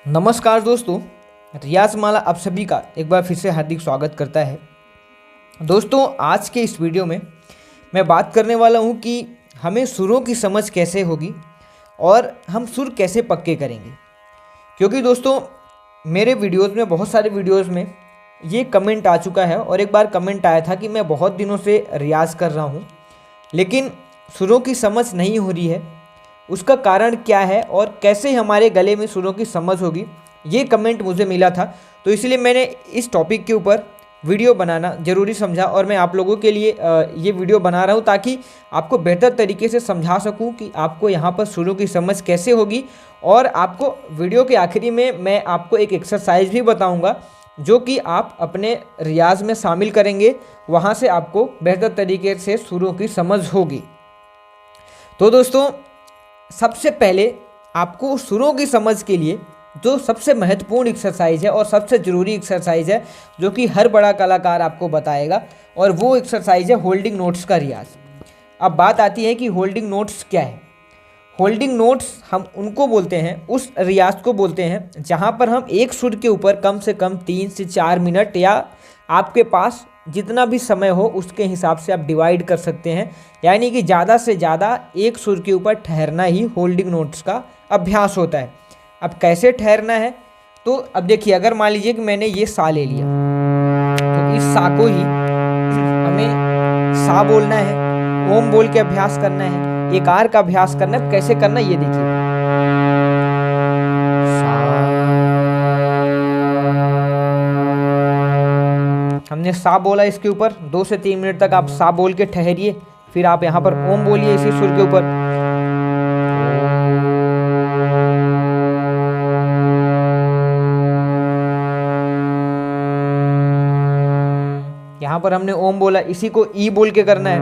नमस्कार दोस्तों, रियाज माला आप सभी का एक बार फिर से हार्दिक स्वागत करता है। दोस्तों, आज के इस वीडियो में मैं बात करने वाला हूं कि हमें सुरों की समझ कैसे होगी और हम सुर कैसे पक्के करेंगे। क्योंकि दोस्तों, मेरे वीडियोस में बहुत सारे वीडियोस में ये कमेंट आ चुका है और एक बार कमेंट आया था कि मैं बहुत दिनों से रियाज़ कर रहा हूँ लेकिन सुरों की समझ नहीं हो रही है, उसका कारण क्या है और कैसे हमारे गले में सुरों की समझ होगी। ये कमेंट मुझे मिला था, तो इसलिए मैंने इस टॉपिक के ऊपर वीडियो बनाना ज़रूरी समझा और मैं आप लोगों के लिए ये वीडियो बना रहा हूँ ताकि आपको बेहतर तरीके से समझा सकूँ कि आपको यहाँ पर सुरों की समझ कैसे होगी। और आपको वीडियो के आखिरी में मैं आपको एक एक्सरसाइज भी बताऊँगा जो कि आप अपने रियाज में शामिल करेंगे, वहाँ से आपको बेहतर तरीके से सुरों की समझ होगी। तो दोस्तों, सबसे पहले आपको सुरों की समझ के लिए जो सबसे महत्वपूर्ण एक्सरसाइज है और सबसे ज़रूरी एक्सरसाइज है जो कि हर बड़ा कलाकार आपको बताएगा, और वो एक्सरसाइज है होल्डिंग नोट्स का रियाज। अब बात आती है कि होल्डिंग नोट्स क्या है। होल्डिंग नोट्स हम उनको बोलते हैं, उस रियाज को बोलते हैं जहाँ पर हम एक सुर के ऊपर कम से कम 3 से 4 मिनट या आपके पास जितना भी समय हो उसके हिसाब से आप डिवाइड कर सकते हैं। यानी कि ज़्यादा से ज़्यादा एक सुर के ऊपर ठहरना ही होल्डिंग नोट्स का अभ्यास होता है। अब कैसे ठहरना है, तो अब देखिए, अगर मान लीजिए कि मैंने ये सा ले लिया तो इस सा को ही हमें सा बोलना है, ओम बोल के अभ्यास करना है, एकार का अभ्यास करना है। कैसे करना है ये देखिए। हमने सा बोला, इसके ऊपर 2 से 3 मिनट तक आप सा बोल के ठहरिए, फिर आप यहाँ पर ओम बोलिए इसी सुर के ऊपर। यहाँ पर हमने ओम बोला, इसी को ई बोल के करना है।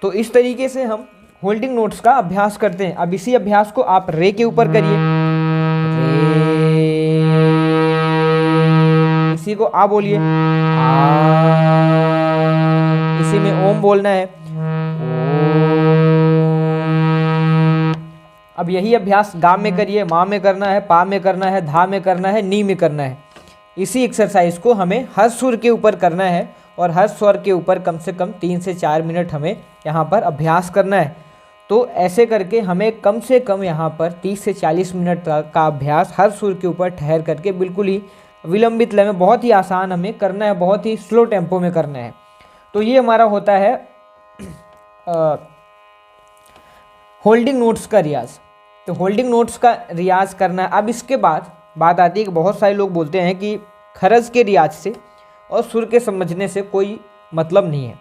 तो इस तरीके से हम होल्डिंग नोट्स का अभ्यास करते हैं। अब इसी अभ्यास को आप रे के ऊपर करिए, इसी को आ बोलिए, इसी में ओम बोलना है। अब यही अभ्यास गा में करिए, मा में करना है, पा में करना है, धा में करना है, नी में करना है। इसी एक्सरसाइज को हमें हर सुर के ऊपर करना है और हर स्वर के ऊपर कम से कम 3 से 4 मिनट हमें यहाँ पर अभ्यास करना है। तो ऐसे करके हमें कम से कम यहाँ पर 30 से 40 मिनट का अभ्यास हर सुर के ऊपर ठहर करके बिल्कुल ही विलंबित लय में, बहुत ही आसान हमें करना है, बहुत ही स्लो टेम्पो में करना है। तो ये हमारा होता है होल्डिंग नोट्स का रियाज। तो होल्डिंग नोट्स का रियाज करना है। अब इसके बाद बात आती है कि बहुत सारे लोग बोलते हैं कि खरज के रियाज से और सुर के समझने से कोई मतलब नहीं है,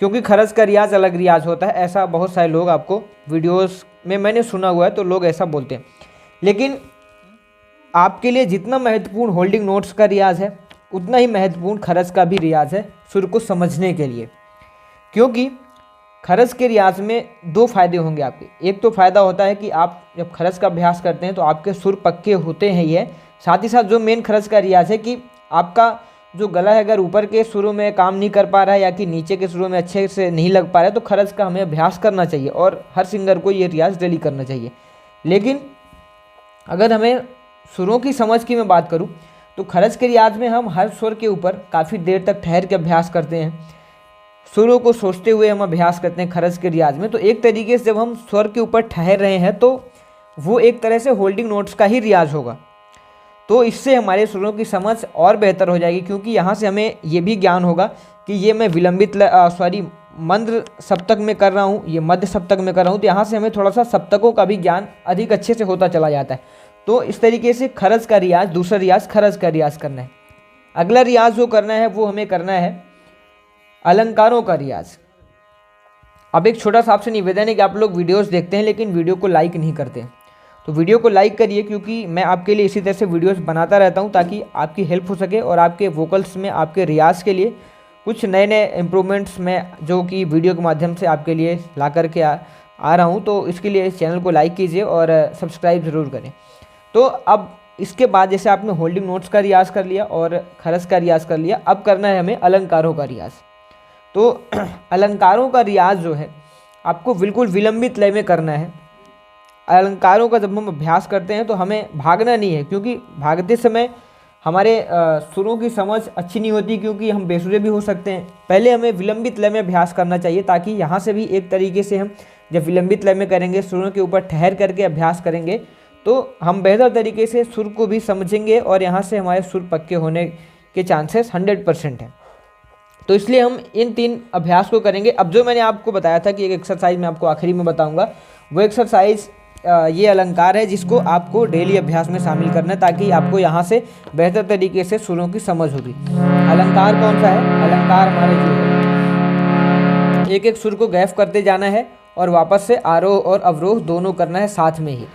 क्योंकि खरज का रियाज अलग रियाज होता है। ऐसा बहुत सारे लोग आपको वीडियोस में मैंने सुना हुआ है, तो लोग ऐसा बोलते हैं। लेकिन आपके लिए जितना महत्वपूर्ण होल्डिंग नोट्स का रियाज है, उतना ही महत्वपूर्ण खरज का भी रियाज है सुर को समझने के लिए। क्योंकि खरज के रियाज में 2 फायदे होंगे आपके। एक तो फ़ायदा होता है कि आप जब खरज का अभ्यास करते हैं तो आपके सुर पक्के होते हैं ही है। साथ ही साथ जो मेन खरज का रियाज है कि आपका जो गला है, अगर ऊपर के सुरों में काम नहीं कर पा रहा है या कि नीचे के सुरों में अच्छे से नहीं लग पा रहा है, तो खरज का हमें अभ्यास करना चाहिए और हर सिंगर को ये रियाज डेली करना चाहिए। लेकिन अगर हमें सुरों की समझ की मैं बात करूँ तो खरज के रियाज में हम हर स्वर के ऊपर काफ़ी देर तक ठहर के अभ्यास करते हैं, सुरों को सोचते हुए हम अभ्यास करते हैं खरज के रियाज में। तो एक तरीके से जब हम स्वर के ऊपर ठहर रहे हैं तो वो एक तरह से होल्डिंग नोट्स का ही रियाज होगा। तो इससे हमारे सुरों की समझ और बेहतर हो जाएगी, क्योंकि यहाँ से हमें ये भी ज्ञान होगा कि ये मैं विलंबित मंद्र सप्तक में कर रहा हूँ, ये मध्य सप्तक में कर रहा हूँ। तो यहाँ से हमें थोड़ा सा सप्तकों का भी ज्ञान अधिक अच्छे से होता चला जाता है। तो इस तरीके से खरज का रियाज, दूसरा रियाज खरज का रियाज करना है। अगला रियाज जो करना है वो हमें करना है अलंकारों का रियाज। अब एक छोटा सा आपसे निवेदन है कि आप लोग वीडियोस देखते हैं लेकिन वीडियो को लाइक नहीं करते, तो वीडियो को लाइक करिए, क्योंकि मैं आपके लिए इसी तरह से वीडियोस बनाता रहता हूं ताकि आपकी हेल्प हो सके और आपके वोकल्स में, आपके रियाज के लिए कुछ नए नए इम्प्रूवमेंट्स में जो कि वीडियो के माध्यम से आपके लिए ला करके आ रहा हूं। तो इसके लिए इस चैनल को लाइक कीजिए और सब्सक्राइब ज़रूर करें। तो अब इसके बाद जैसे आपने होल्डिंग नोट्स का रियाज कर लिया और खरज का रियाज कर लिया, अब करना है हमें अलंकारों का रियाज। तो अलंकारों का रियाज जो है आपको बिल्कुल विलंबित लय में करना है। अलंकारों का जब हम अभ्यास करते हैं तो हमें भागना नहीं है, क्योंकि भागते समय हमारे सुरों की समझ अच्छी नहीं होती, क्योंकि हम बेसुरे भी हो सकते हैं। पहले हमें विलंबित लय में अभ्यास करना चाहिए, ताकि यहाँ से भी एक तरीके से हम जब विलंबित लय में करेंगे, सुरों के ऊपर ठहर करके अभ्यास करेंगे, तो हम बेहतर तरीके से सुर को भी समझेंगे और यहाँ से हमारे सुर पक्के होने के चांसेस 100% हैं। तो इसलिए हम इन 3 अभ्यास को करेंगे। अब जो मैंने आपको बताया था कि एक एक्सरसाइज मैं आपको आखिरी में बताऊंगा, वो एक्सरसाइज ये अलंकार है जिसको आपको डेली अभ्यास में शामिल करना है, ताकि आपको यहाँ से बेहतर तरीके से सुरों की समझ होगी। अलंकार कौन सा है? अलंकार हमारे जो है, एक एक सुर को गैफ करते जाना है और वापस से आरोह और अवरोह दोनों करना है साथ में ही।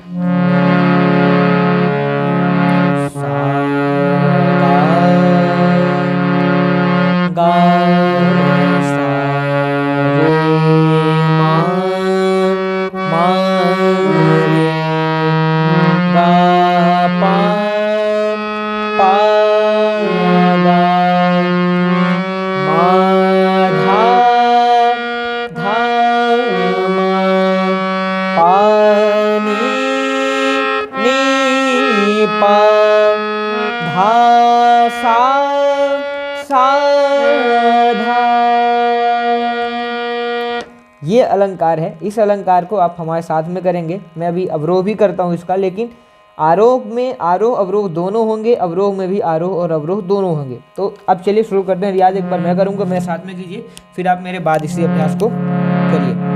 ये अलंकार है। इस अलंकार को आप हमारे साथ में करेंगे। मैं अभी अवरोह भी करता हूँ इसका, लेकिन आरोह में आरोह अवरोह दोनों होंगे, अवरोह में भी आरोह और अवरोह दोनों होंगे। तो अब चलिए शुरू करते हैं। रियाज एक बार मैं करूँगा, मेरे साथ में कीजिए, फिर आप मेरे बाद इसी अभ्यास को करिए।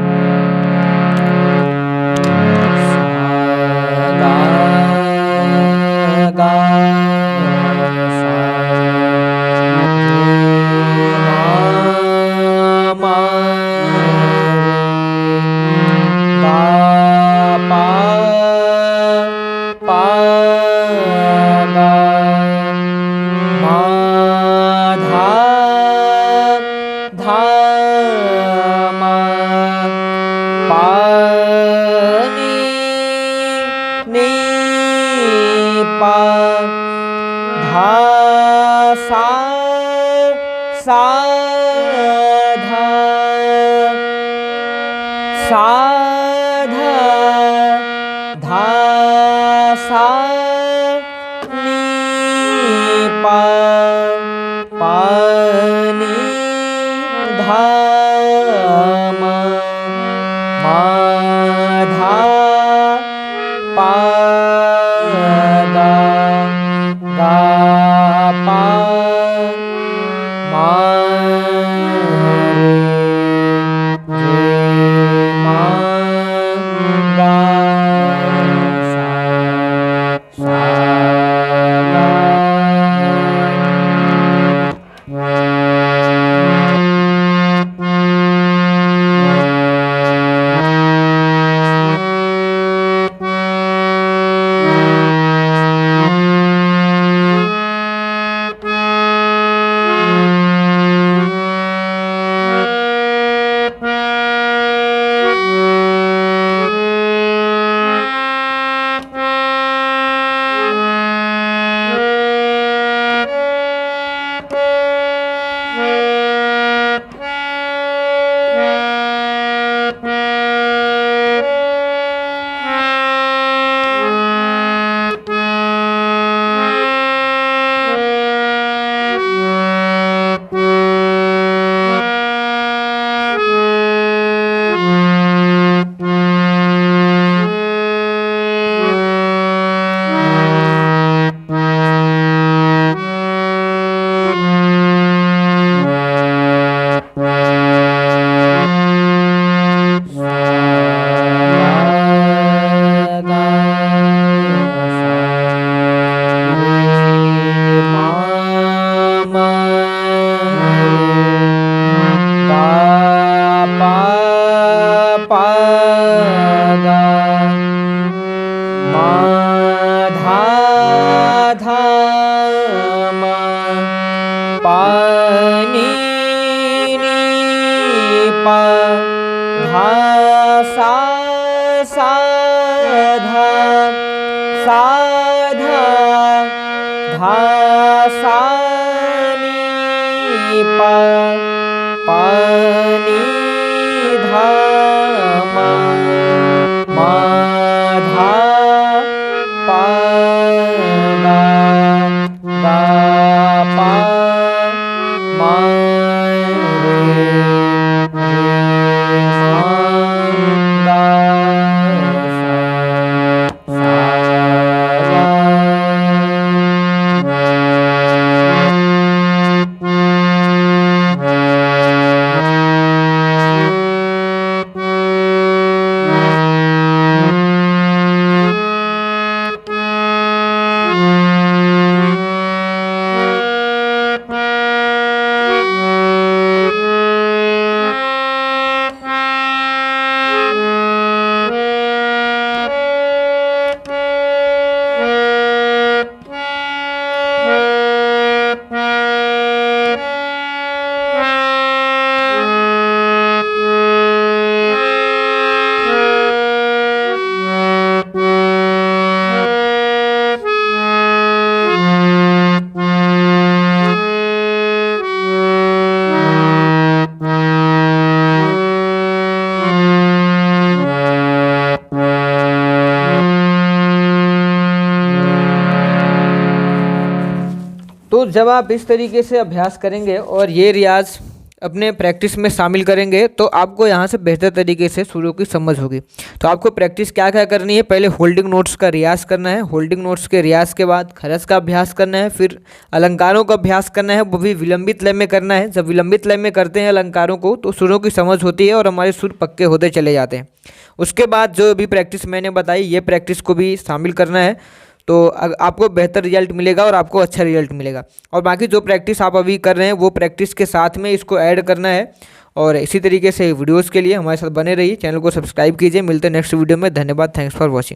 सा नी पा धा मा मा धा पा गा गा पा मा रे रे मा गा सा सा तो जब आप इस तरीके से अभ्यास करेंगे और ये रियाज अपने प्रैक्टिस में शामिल करेंगे तो आपको यहाँ से बेहतर तरीके से सुरों की समझ होगी। तो आपको प्रैक्टिस क्या क्या करनी है, पहले होल्डिंग नोट्स का रियाज करना है, होल्डिंग नोट्स के रियाज के बाद खरस का अभ्यास करना है, फिर अलंकारों का अभ्यास करना है, वो भी विलंबित लय में करना है। जब विलंबित लय में करते हैं अलंकारों को तो सुरों की समझ होती है और हमारे सुर पक्के होते चले जाते हैं। उसके बाद जो भी प्रैक्टिस मैंने बताई ये प्रैक्टिस को भी शामिल करना है तो आपको बेहतर रिजल्ट मिलेगा और आपको अच्छा रिजल्ट मिलेगा। और बाकी जो प्रैक्टिस आप अभी कर रहे हैं वो प्रैक्टिस के साथ में इसको ऐड करना है। और इसी तरीके से वीडियोस के लिए हमारे साथ बने रहिए, चैनल को सब्सक्राइब कीजिए। मिलते हैं नेक्स्ट वीडियो में। धन्यवाद, थैंक्स फॉर वॉचिंग।